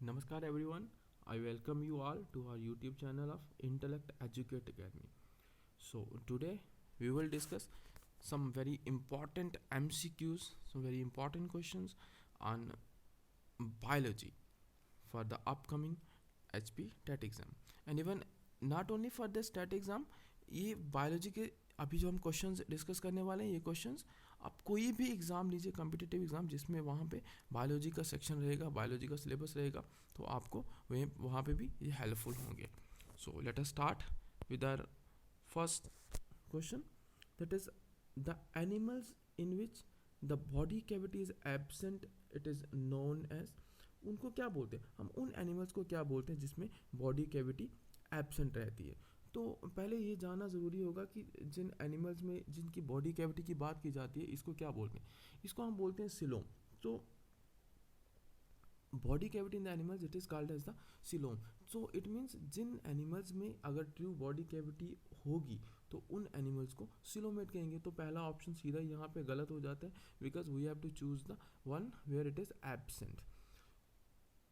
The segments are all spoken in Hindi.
Namaskar everyone. I welcome you all to our YouTube channel of Intellect Educate Academy. So today we will discuss some very important MCQs, some very important questions on biology for the upcoming HP TET exam. And even not only for this TET exam, ये बायोलॉजी के अभी जो हम क्वेश्चंस डिस्कस करने वाले हैं ये क्वेश्चंस आप कोई भी एग्ज़ाम लीजिए, कम्पिटिटिव एग्ज़ाम जिसमें वहाँ पे बायोलॉजी का सेक्शन रहेगा, बायोलॉजी का सिलेबस रहेगा, तो आपको वहाँ पे भी ये हेल्पफुल होंगे. So let us start with our first question, that is the animals in which the body cavity is absent, it is known as. उनको क्या बोलते हैं, हम उन एनिमल्स को क्या बोलते हैं जिसमें बॉडी कैविटी एब्सेंट रहती है. तो पहले ये जानना ज़रूरी होगा कि जिन एनिमल्स में जिनकी बॉडी कैविटी की बात की जाती है इसको क्या बोलते हैं. इसको हम बोलते हैं सिलोम. तो body cavity in the animals it is called as the coelom. So it means जिन एनिमल्स में अगर ट्रू बॉडी कैविटी होगी तो उन एनिमल्स को सिलोमेट कहेंगे. तो पहला ऑप्शन सीधा यहाँ पे गलत हो जाता है, because we have to choose the one where it is absent.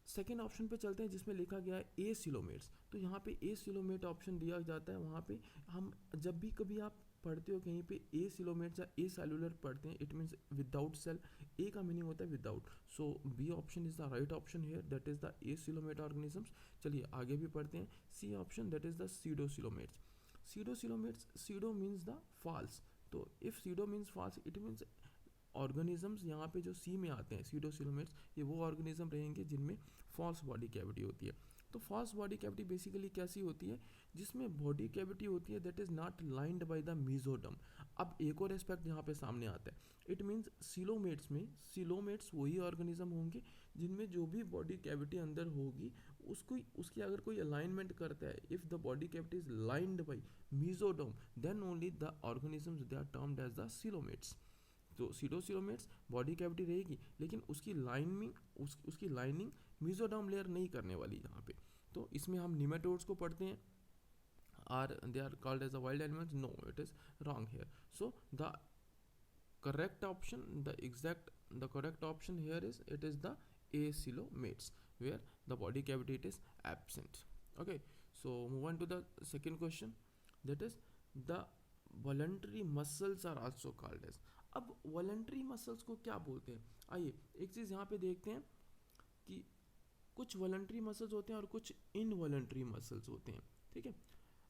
Second option पे चलते हैं जिसमें लिखा गया है ए सिलोमेट्स. तो यहाँ पे ए सिलोमेट ऑप्शन दिया जाता है. वहाँ पे हम जब भी कभी आप पढ़ते हो कहीं पे ए सिलोमेट्स या ए सेलुलर पढ़ते हैं, it means without cell. A का मीनिंग होता है without. So B option is the right option here, that is the acoelomate organisms. चलिए आगे भी पढ़ते हैं. C option that is the pseudo coelomates. Pseudo coelomates, pseudo means the false. तो if pseudo means false it means organisms यहाँ पे जो सी में आते हैं सीडोसिलोमेट्स, ये वो ऑर्गेनिज्म रहेंगे जिनमें फॉल्स बॉडी कैविटी होती है. तो फॉल्स बॉडी कैविटी बेसिकली कैसी होती है, जिसमें बॉडी कैविटी होती है that is not lined by the mesoderm. अब एक और एस्पेक्ट यहाँ पे सामने आता है. इट मीन्स सिलोमेट्स में, सिलोमेट्स वही ऑर्गेनिज्म होंगे जिनमें जो भी बॉडी कैविटी अंदर होगी उसको उसकी अगर कोई अलाइनमेंट करता है, if the body cavity is lined by mesoderm then only the organisms they are termed as the coelomates. तो सीडोसिलोमेट्स बॉडी कैविटी रहेगी लेकिन उसकी लाइनिंग उसकी लाइनिंग मीजोडर्म लेयर नहीं करने वाली यहाँ पे. तो इसमें हम निमेटोड्स को पढ़ते हैं, are they are called as a wild animals. No, it is wrong here. So the correct option, the correct option here is it is the acoelomates where the body cavity it is absent. Okay, so move on to the second question, that is the voluntary muscles are also called as. अब वॉलंटरी मसल्स को क्या बोलते हैं, आइए एक चीज़ यहाँ पे देखते हैं कि कुछ वॉलंटरी मसल्स होते हैं और कुछ इनवॉलंटरी मसल्स होते हैं. ठीक है,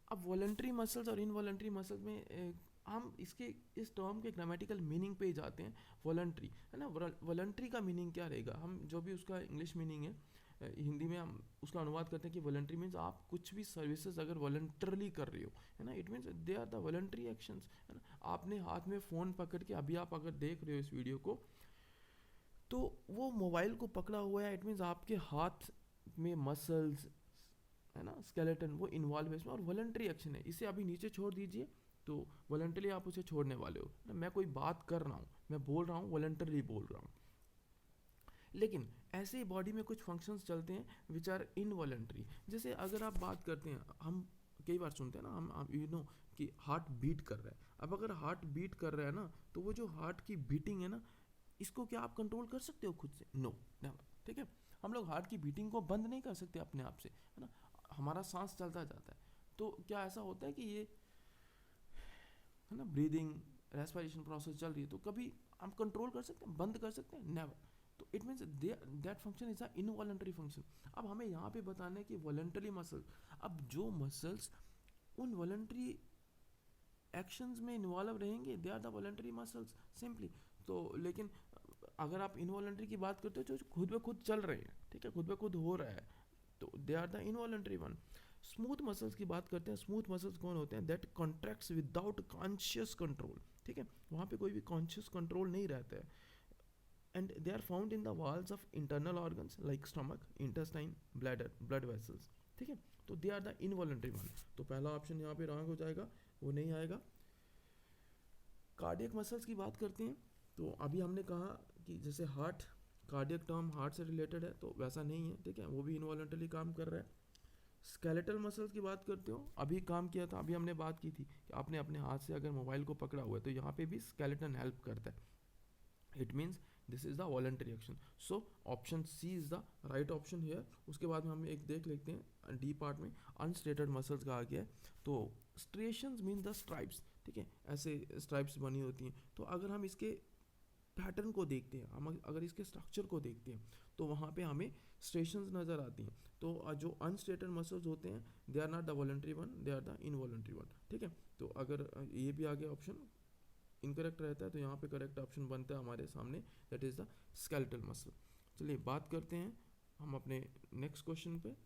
अब वॉलंटरी मसल्स और इनवॉलंटरी मसल्स में हम इसके इस टर्म के ग्रामेटिकल मीनिंग पे ही जाते हैं. वॉलंटरी है ना, वॉलंटरी का मीनिंग क्या रहेगा, हम जो भी उसका इंग्लिश मीनिंग है हिंदी में हम उसका अनुवाद करते हैं कि वॉलंटरी मीन्स आप कुछ भी सर्विसेज अगर वॉलंटरली कर रहे हो, है ना, it means they are the voluntary actions, है ना. आपने हाथ में फ़ोन पकड़ के अभी आप अगर देख रहे हो इस वीडियो को, तो वो मोबाइल को पकड़ा हुआ है, इट मीन्स आपके हाथ में मसल्स है ना, स्केलेटन वो इन्वॉल्व है इसमें और वॉलंटरी एक्शन है. इसे अभी नीचे छोड़ दीजिए तो वॉलंटरी आप उसे छोड़ने वाले हो ना. मैं कोई बात कर रहा हूँ, मैं बोल रहा हूँ, वॉलंटरी बोल रहा हूँ. लेकिन ऐसे ही बॉडी में कुछ फंक्शंस चलते हैं विच आर इनवॉलंटरी. जैसे अगर आप बात करते हैं, हम कई बार सुनते हैं ना, हम यू नो कि हार्ट बीट कर रहा है. अब अगर हार्ट बीट कर रहा है ना, तो वो जो हार्ट की बीटिंग है ना, इसको क्या आप कंट्रोल कर सकते हो खुद से? No, never. ठीक है, हम लोग हार्ट की बीटिंग को बंद नहीं कर सकते अपने आप से, है ना. हमारा सांस चलता जाता है. तो क्या ऐसा होता है कि ये है ना ब्रीदिंग रेस्पिरेशन प्रोसेस चल रही है तो कभी हम कंट्रोल कर सकते हैं, बंद कर सकते हैं? नेवर. तो it means that function is a involuntary function. अब हमें यहाँ पे बताना है कि वॉलंटरी मसल, अब जो मसल्स उन वॉलंटरी एक्शंस में इन्वॉल्व रहेंगे they are the voluntary muscles simply. तो लेकिन अगर आप इनवॉलंटरी की बात करते हो जो खुद ब खुद चल रहे हैं, ठीक है, खुद ब खुद हो रहा है, तो they are the involuntary one. Smooth muscles की बात करते हैं. स्मूथ मसल्स कौन होते हैं? That contracts without conscious control. ठीक है, वहाँ पे कोई भी कॉन्शियस कंट्रोल नहीं रहता है. And they are found in the walls of internal organs like stomach, intestine, bladder, blood vessels. ठीक है, तो they are the involuntary one. तो पहला ऑप्शन यहाँ पे रॉन्ग हो जाएगा, वो नहीं आएगा. कार्डियक मसल्स की बात करते हैं. तो अभी हमने कहा कि जैसे हार्ट, कार्डियक टर्म हार्ट से रिलेटेड है, तो वैसा नहीं है. ठीक है, वो भी इनवॉलंटरी काम कर रहा है. स्केलेटल मसल्स की बात करते हो, अभी काम किया था, अभी हमने बात की थी कि आपने अपने हाथ से अगर मोबाइल को पकड़ा हुआ है तो यहाँ पे भी स्केलेटन हेल्प करता है. It means this is the voluntary action. So option C is the right option here. उसके बाद में हम एक देख लेते हैं डी पार्ट में अनस्टेटेड मसल्स का आ गया है. तो स्ट्रिएशंस मीन द स्ट्राइप्स, ठीक है, ऐसे स्ट्राइप्स बनी होती हैं. तो अगर हम इसके पैटर्न को देखते हैं, हम अगर इसके स्ट्रक्चर को देखते हैं, तो वहाँ पे हमें स्ट्रेशंस नज़र आती हैं. तो जो अनस्टेटेड मसल्स होते हैं they are not the voluntary one, they are the involuntary one, ठीक है. तो अगर ये भी आगे ऑप्शन इनकरेक्ट रहता है तो यहाँ पे करेक्ट ऑप्शन बनता है हमारे सामने, that is the skeletal muscle. चलिए बात करते हैं हम अपने नेक्स्ट क्वेश्चन पे.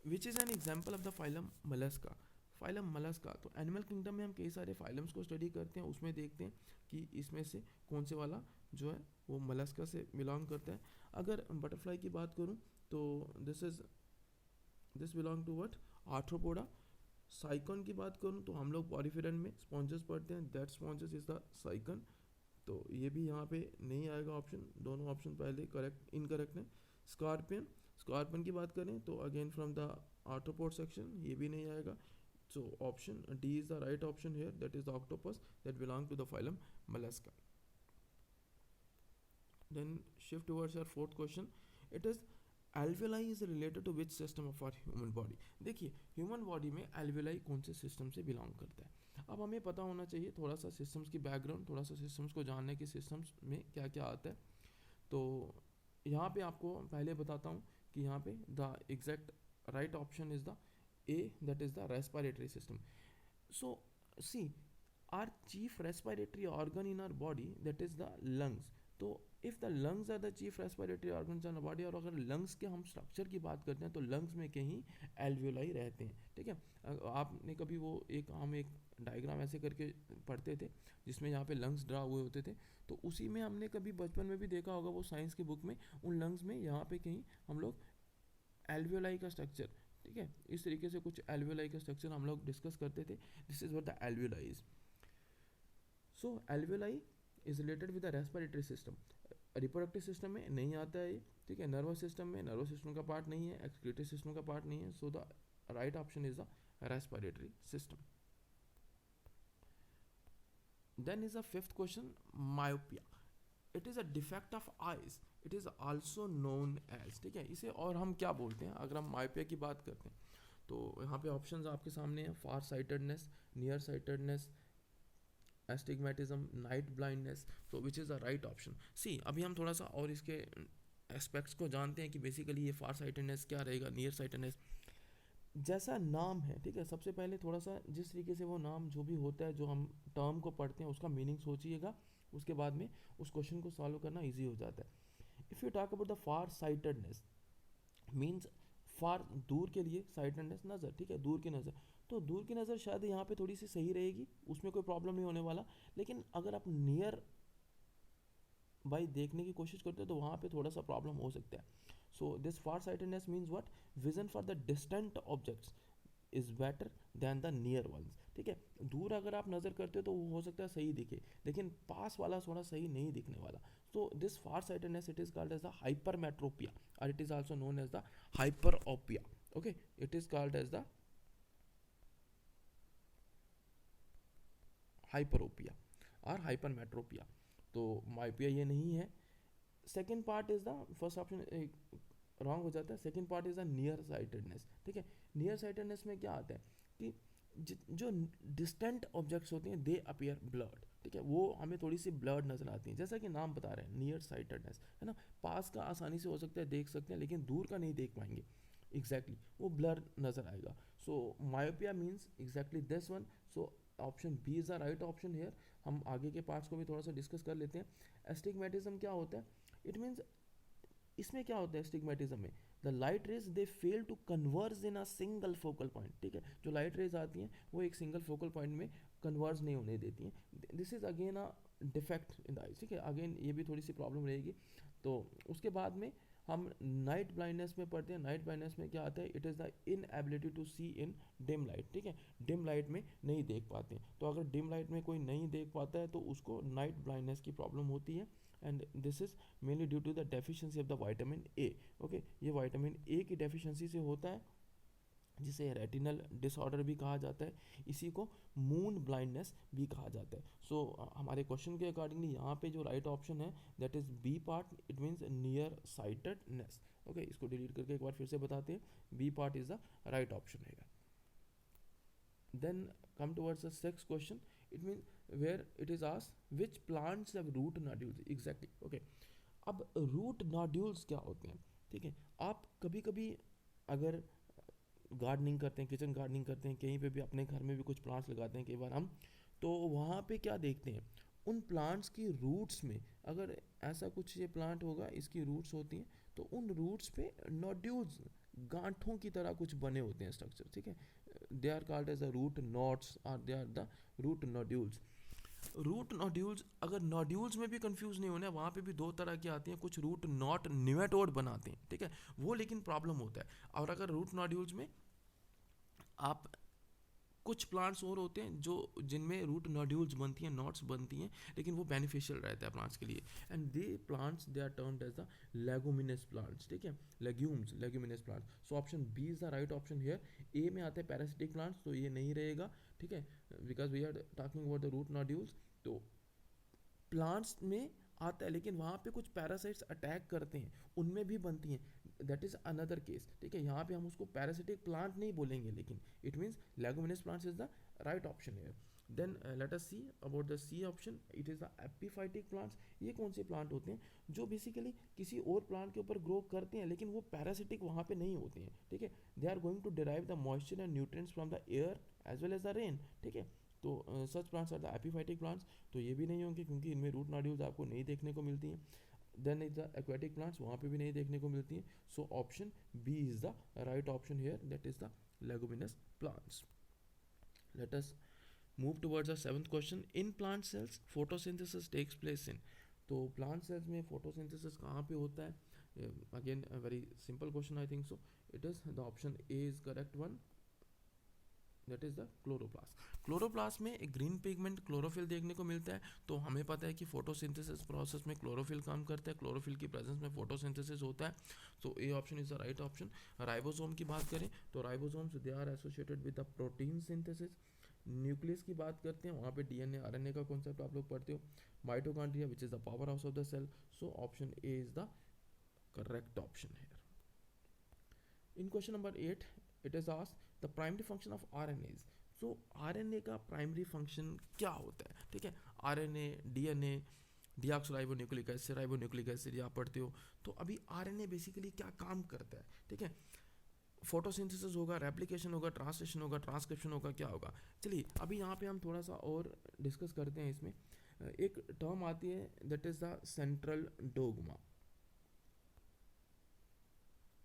Which is an example of the phylum mollusca. Phylum mollusca, तो एनिमल किंगडम में हम कई सारे फाइलम्स को स्टडी करते हैं, उसमें देखते हैं कि इसमें से कौन से वाला जो है वो मलस्का से बिलोंग करता है. अगर बटरफ्लाई की बात करूँ तो this belong to what, arthropoda. Sycon की बात करूँ तो हम लोग पॉरीफेरन में स्पॉन्जेस पढ़ते हैं, दैट स्पॉन्जेस इज द साइकन. तो ये भी यहाँ पे नहीं आएगा ऑप्शन, दोनों ऑप्शन पहले करेक्ट इनकरेक्ट है. स्कॉर्पियन, स्कॉर्पियन की बात करें तो again from the arthropod section, ये भी नहीं आएगा. So option D is the right option here, that is the octopus that belong to the phylum Mollusca. Then shift towards our fourth question. It is alveoli is related to which system of our human body. देखिए ह्यूमन बॉडी में alveoli कौन से सिस्टम से बिलोंग करता है. अब हमें पता होना चाहिए थोड़ा सा सिस्टम्स की बैकग्राउंड, थोड़ा सा सिस्टम्स को जानने की सिस्टम्स में क्या क्या आता है. तो यहाँ पे आपको पहले बताता हूँ कि यहाँ पे the exact right option is the A, that is the respiratory system. So see, our chief respiratory organ in our body, that is the lungs. तो if the lungs are the chief respiratory organs in our body, और अगर lungs के हम स्ट्रक्चर की बात करते हैं तो lungs में कहीं alveoli रहते हैं, ठीक है. आपने कभी वो हम एक डायग्राम ऐसे करके पढ़ते थे जिसमें यहाँ पे लंग्स ड्रा हुए होते थे, तो उसी में हमने कभी बचपन में भी देखा होगा वो साइंस की बुक में, उन लंग्स में यहाँ पे कहीं हम लोग alveoli का स्ट्रक्चर, ठीक है, इस तरीके से कुछ alveoli का स्ट्रक्चर हम लोग डिस्कस करते थे. This is what the alveoli is. So alveoli is related with the respiratory system. Reproductive system में नहीं आता है ये, ठीक है. नर्वस सिस्टम में नर्वस सिस्टम का पार्ट नहीं है, एक्सक्रीटरी सिस्टम का पार्ट नहीं है. So the right option is the respiratory system. Then is the fifth question, myopia. It is a defect of eyes, it is also known as, ठीक है. इसे और हम क्या बोलते हैं अगर हम मायोपिया की बात करते हैं तो यहाँ पे ऑप्शंस आपके सामने हैं. Far sightedness, near sightedness, astigmatism, night blindness. तो which is the right option. See अभी हम थोड़ा सा और इसके एस्पेक्ट्स को जानते हैं कि बेसिकली ये फार साइटेडनेस क्या रहेगा, नियर साइटेडनेस जैसा नाम है, ठीक है. सबसे पहले थोड़ा सा जिस तरीके से वो नाम जो भी होता है, जो हम टर्म को पढ़ते हैं उसका मीनिंग सोचिएगा, उसके बाद में उस क्वेश्चन को सॉल्व करना इजी हो जाता है. If you talk about the far sightedness means far दूर के लिए, साइटेडनेस नज़र, ठीक है, दूर की नज़र. तो दूर की नज़र शायद यहाँ पे थोड़ी सी सही रहेगी, उसमें कोई प्रॉब्लम नहीं होने वाला. लेकिन अगर आप नियर बाई देखने की कोशिश करते हो तो वहाँ पे थोड़ा सा प्रॉब्लम हो सकता है. So this far sightedness means what, vision for the distant objects is better than the near ones, ठीक है. दूर अगर आप नज़र करते हो तो वो हो सकता है सही दिखे, लेकिन पास वाला थोड़ा सही नहीं दिखने वाला. So this farsightedness, it is called as the hypermetropia, or it is also known as the hyperopia. Okay, it is called as the hyperopia or hypermetropia. तो myopia ये नहीं है. Second part is the first option wrong हो जाता है. Second part is the near sightedness, ठीक है. Near sightedness में क्या आता है कि जो डिस्टेंट ऑब्जेक्ट्स होते हैं दे अपीयर ब्लर्ड, ठीक है. वो हमें थोड़ी सी ब्लर्ड नज़र आती हैं, जैसा कि नाम बता रहे हैं नियर साइटेडनेस, है ना. पास का आसानी से हो सकता है देख सकते हैं, लेकिन दूर का नहीं देख पाएंगे. एग्जैक्टली वो ब्लर नज़र आएगा. So myopia means exactly this one. So option B is the right option here. हम आगे के पार्ट्स को भी थोड़ा सा डिस्कस कर लेते हैं. एस्टिग्मेटिज्म क्या होता है. इट मीन्स इसमें क्या होता है एस्टिग्मेटिज्म में, the light rays they fail to converge in a single focal point, ठीक है. जो लाइट रेज आती हैं वो एक सिंगल फोकल पॉइंट में कन्वर्ज नहीं होने देती हैं. This is again a defect in the eyes, ठीक है. अगेन ये भी थोड़ी सी प्रॉब्लम रहेगी. तो उसके बाद में हम नाइट ब्लाइंडनेस में पढ़ते हैं. नाइट ब्लाइंडनेस में क्या आता है, it is the inability to see in dim light, ठीक है. डिम लाइट में नहीं देख पाते हैं. तो अगर डिम लाइट में कोई नहीं देख पाता है तो उसको नाइट ब्लाइंडनेस की प्रॉब्लम होती है. And this is mainly due to the deficiency of the vitamin A. Okay, ये विटामिन ए की डेफिशिएंसी से होता है. जिसे रेटिनल डिसऑर्डर भी कहा जाता है, इसी को मून ब्लाइंडनेस भी कहा जाता है। सो हमारे क्वेश्चन के अकॉर्डिंगली यहाँ पे जो राइट ऑप्शन है that is B part, it means near sightedness. Okay, इसको डिलीट करके एक बार फिर से बताते हैं, B part is the right option है। Then come towards the sixth question, it mean where it is asked which plants have root nodules. Exactly, okay. अब रूट नोड्यूल्स क्या होते हैं, ठीक है। आप कभी कभी अगर गार्डनिंग करते हैं, किचन गार्डनिंग करते हैं, कहीं पे भी अपने घर में भी कुछ प्लांट्स लगाते हैं कई बार हम, तो वहाँ पे क्या देखते हैं, उन प्लांट्स की रूट्स में अगर ऐसा कुछ ये प्लांट होगा, इसकी रूट्स होती हैं, तो उन रूट्स पे नोड्यूल्स, गांठों की तरह कुछ बने होते हैं स्ट्रक्चर, ठीक है। They are called as the root knots और they are the root nodules. Root nodules, अगर नोड्यूल्स में भी कंफ्यूज नहीं होना है, वहाँ पे भी दो तरह की आती हैं, कुछ रूट नॉट निमेटोड बनाते हैं, ठीक है, वो लेकिन प्रॉब्लम होता है। और अगर रूट नोड्यूल्स में आप कुछ प्लांट्स और होते हैं जो जिनमें रूट नोड्यूल्स बनती हैं, नॉट्स बनती हैं, लेकिन वो बेनिफिशियल रहता है प्लांट्स के लिए, and they plants they are termed as the leguminous plants, ठीक है, legumes, leguminous plants. So option B is the right option here. A में आते हैं पैरासिटिक प्लांट्स, तो ये नहीं रहेगा, ठीक है, because we are talking about the root nodules. तो प्लांट्स में आता है, लेकिन वहाँ पे कुछ पैरासाइट्स अटैक करते हैं, उनमें भी बनती हैं, दैट इज अनदर केस, ठीक है। यहाँ पे हम उसको पैरासिटिक प्लांट नहीं बोलेंगे, लेकिन it means leguminous plants is the right option है। Then let us see about the C option, it is the epiphytic plants. ये कौन से प्लांट होते हैं जो बेसिकली किसी और प्लांट के ऊपर ग्रो करते हैं, लेकिन वो पैरासिटिक वहाँ पे नहीं होते हैं, ठीक है। They are going to derive the moisture and nutrients from the air as well as the rain, ठीक है। तो such plants are the epiphytic plants, तो ये भी नहीं होंगे क्योंकि इनमें रूट नोड्यूल्स आपको नहीं देखने को मिलती हैं। Then is the aquatic plants, वहाँ पे भी नहीं देखने को मिलती हैं। So option B is the right option here, that is the leguminous plants. Let us move towards the seventh question, in plant cells photosynthesis takes place in. तो प्लांट सेल्स में फोटोसिंथेसिस कहाँ पे होता है, again very simple question I think so, it is the option A is correct one, that is the chloroplast. Chloroplast में एक ग्रीन पिगमेंट क्लोरोफिल देखने को मिलता है, तो हमें पता है कि फोटोसिंथेसिस प्रोसेस में क्लोरोफिल काम करता है, क्लोरोफिल की प्रेजेंस में फोटोसिंथेसिस होता है। So A option is the right option. Ribosome की बात करें तो ribosomes they are associated with the protein synthesis. Nucleus की बात करते हैं, वहाँ पे डीएनए आरएनए का कॉन्सेप्ट आप लोग पढ़ते हो। Mitochondria which is the powerhouse of the cell, so option A is the correct option है। In question number 8, it is asked the primary function of RNAs. So RNA का प्राइमरी फंक्शन क्या होता है, ठीक है। RNA, DNA, deoxyribonucleic acid, ribonucleic acid आप पढ़ते हो। तो अभी RNA बेसिकली क्या काम करता है, ठीक है। फोटोसिंथेसिस होगा, रेप्लिकेशन होगा, ट्रांसलेशन होगा, ट्रांसक्रिप्शन होगा, क्या होगा। चलिए अभी यहाँ पे हम थोड़ा सा और डिस्कस करते हैं। इसमें एक टर्म आती है that is the central dogma,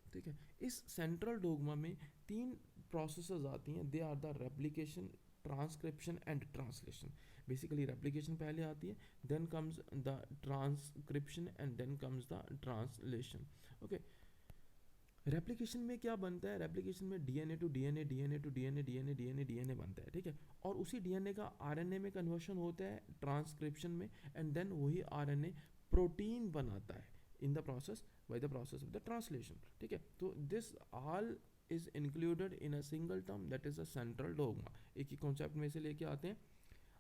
ठीक है। इस सेंट्रल डोगमा में तीन प्रोसेसेस आती हैं, they are the replication, transcription and translation. Basically replication पहले आती है, then comes the transcription and then comes the translation, okay. Replication में क्या बनता है, रेप्लिकेशन में DNA to DNA, DNA to DNA, DNA DNA DNA बनता है, ठीक है। और उसी डीएनए का आरएनए में कन्वर्शन होता है ट्रांसक्रिप्शन में, एंड देन वही आरएनए प्रोटीन बनाता है in the process, by the process of the translation, ठीक है। तो this all is included in a single term, that is a central dogma। एक ही कॉन्सेप्ट में से लेके आते हैं।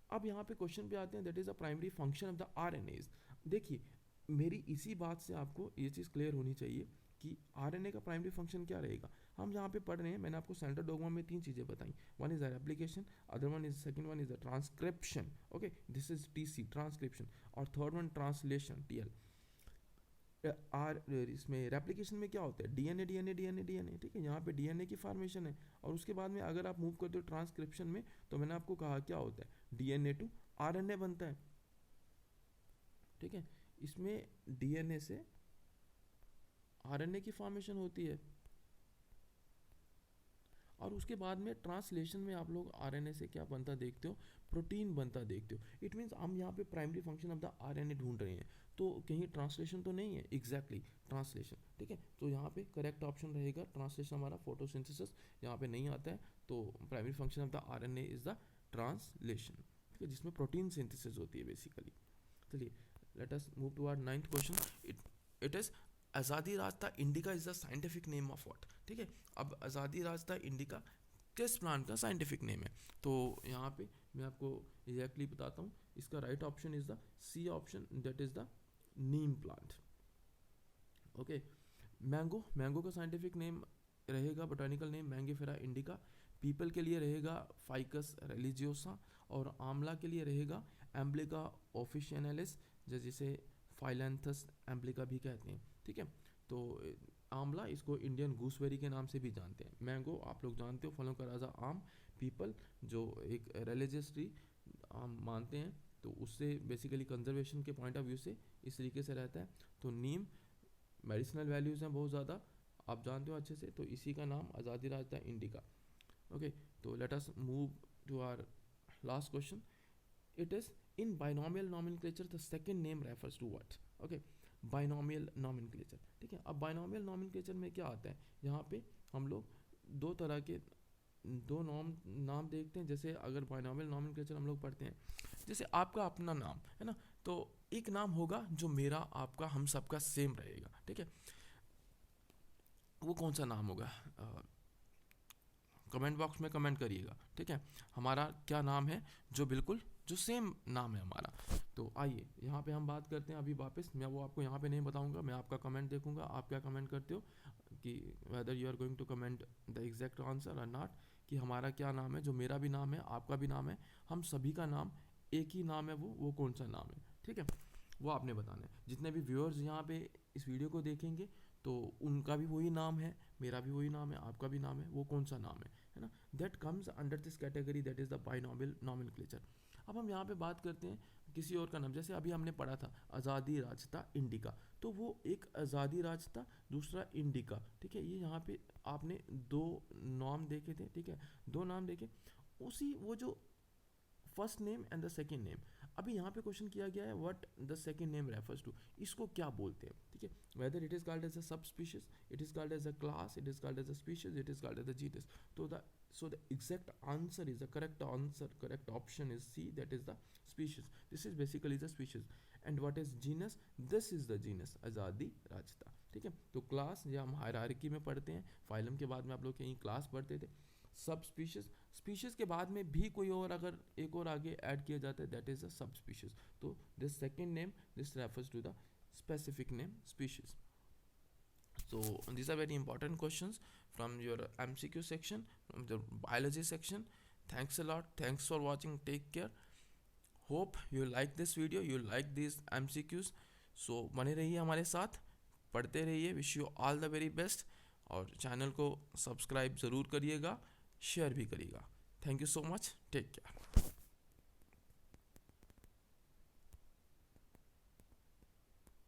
अब यहाँ पे क्वेश्चन पे आते हैं, that is a primary function of the RNAs। देखिए मेरी इसी बात से आपको ये चीज़ क्लियर होनी चाहिए कि आरएनए का प्राइमरी फंक्शन क्या रहेगा। हम यहाँ पे पढ़ रहे हैं, मैंने आपको सेंट्रल डोगमा में तीन चीज़ें बताई, one is the replication, other one is second one is the transcription, okay, this is TC transcription, और थर्ड वन ट्रांसलेशन टीएल। इसमें रेप्लिकेशन में क्या होता है, डीएनए डीएनए डीएनए डीएनए, ठीक है। यहाँ पे डीएनए की फॉर्मेशन है, और उसके बाद में अगर आप मूव करते हो ट्रांसक्रिप्शन में, तो मैंने आपको कहा क्या होता है, डीएनए टू आरएनए बनता है, ठीक है। इसमें डीएनए से आरएनए की फॉर्मेशन होती है, और उसके बाद में ट्रांसलेशन में आप लोग आरएनए से क्या बनता देखते हो, प्रोटीन बनता देखते हो। इट मीन्स हम यहाँ पे primary function of the RNA ढूंढ रहे हैं, तो कहीं ट्रांसलेशन तो नहीं है, एग्जैक्टली ट्रांसलेशन, ठीक है। तो यहाँ पे करेक्ट ऑप्शन रहेगा ट्रांसलेशन, हमारा फोटोसिंथेसिस यहाँ पे नहीं आता है, तो primary function of the RNA is the translation, ठीक है, जिसमें प्रोटीन सिंथेसिस होती है बेसिकली। चलिए let us move to our ninth question, it is Azadirachta indica is the scientific name of what, ठीक है। अब आज़ादी रास्ता इंडिका किस प्लांट का साइंटिफिक नेम है, तो यहाँ पे मैं आपको एग्जैक्टली बताता हूँ। इसका right option is the C option, that is the neem plant. Okay, mango, mango का साइंटिफिक नेम रहेगा, बोटानिकल नेम मैंगीफेरा इंडिका। पीपल के लिए रहेगा फाइकस रिलीजियोसा, और आंवला के लिए रहेगा एम्ब्लिका ऑफिशियनालिस, जिसे फाइलेंथस एम्ब्लिका भी कहते हैं, ठीक है। तो आंवला, इसको इंडियन गूसबेरी के नाम से भी जानते हैं। मैंगो आप लोग जानते हो, फलों का राजा आम। पीपल जो एक रिलीजियस ट्री आम मानते हैं, तो उससे बेसिकली कंजर्वेशन के पॉइंट ऑफ व्यू से इस तरीके से रहता है। तो नीम, मेडिसिनल वैल्यूज़ हैं बहुत ज़्यादा, आप जानते हो अच्छे से, तो इसी का नाम आज़ादी रास्ता इंडिका। ओके, तो let us move to our last question. It is in binomial nomenclature the second name refers to what. Okay, binomial nomenclature, ठीक है। अब बाइनोमियल नॉमेनक्लेचर में क्या आता है, यहाँ पे हम लोग दो तरह के दो नाम देखते हैं। जैसे अगर बाइनोमियल नॉमेनक्लेचर हम लोग पढ़ते हैं, जैसे आपका अपना नाम है ना, तो एक नाम होगा जो मेरा आपका हम सबका सेम रहेगा, ठीक है। वो कौन सा नाम होगा, कमेंट बॉक्स में कमेंट करिएगा, ठीक है। हमारा क्या नाम है जो बिल्कुल जो सेम नाम है हमारा। तो आइए यहाँ पे हम बात करते हैं अभी वापस। मैं वो आपको यहाँ पे नहीं बताऊँगा, मैं आपका कमेंट देखूँगा, आप क्या कमेंट करते हो, कि whether you are going to comment the exact answer और नॉट, कि हमारा क्या नाम है, जो मेरा भी नाम है आपका भी नाम है, हम सभी का नाम एक ही नाम है, वो कौन सा नाम है, ठीक है। वो आपने बताना है। जितने भी व्यूअर्स यहाँ पे इस वीडियो को देखेंगे, तो उनका भी वही नाम है, मेरा भी वही नाम है, आपका भी नाम है, वो कौन सा नाम है ना। That comes under this category, that is the binomial nomenclature. अब हम यहाँ पे बात करते हैं किसी और का नाम। जैसे अभी हमने पढ़ा था आज़ादी रास्ता इंडिका, तो वो एक आज़ादी रास्ता, दूसरा इंडिका, ठीक है। ये यहाँ पे आपने दो नाम देखे थे, ठीक है, दो नाम देखे, उसी वो जो first name and the second name. अभी यहाँ पे क्वेश्चन किया गया है what the second name refers to, इसको क्या बोलते हैं, ठीक है। Whether it is called as a सब species, it is called as a class, it is called as a species, it is called as a genus. तो the exact answer is the correct answer, correct option is C, that is the species. This is basically the species. And what is genus? This is the genus आज़ादी रास्ता, ठीक है। तो क्लास या हम हायरार्की में पढ़ते हैं, फाइलम के बाद में आप लोग कहीं क्लास पढ़ते थे। सब स्पीशीज, स्पीशीज के बाद में भी कोई और अगर एक और आगे ऐड किया जाता है, दैट इज अ सब स्पीशीज। तो this second name, this refers to the specific name species. So these are very important questions from your MCQ section, from the biology section. Thanks a lot, thanks for watching, take care. Hope you like this video, you like these MCQs. So बने रहिए हमारे साथ, पढ़ते रहिए। Wish you all the very best, और चैनल को सब्सक्राइब ज़रूर करिएगा, शेयर भी करिएगा। Thank you so much, take care.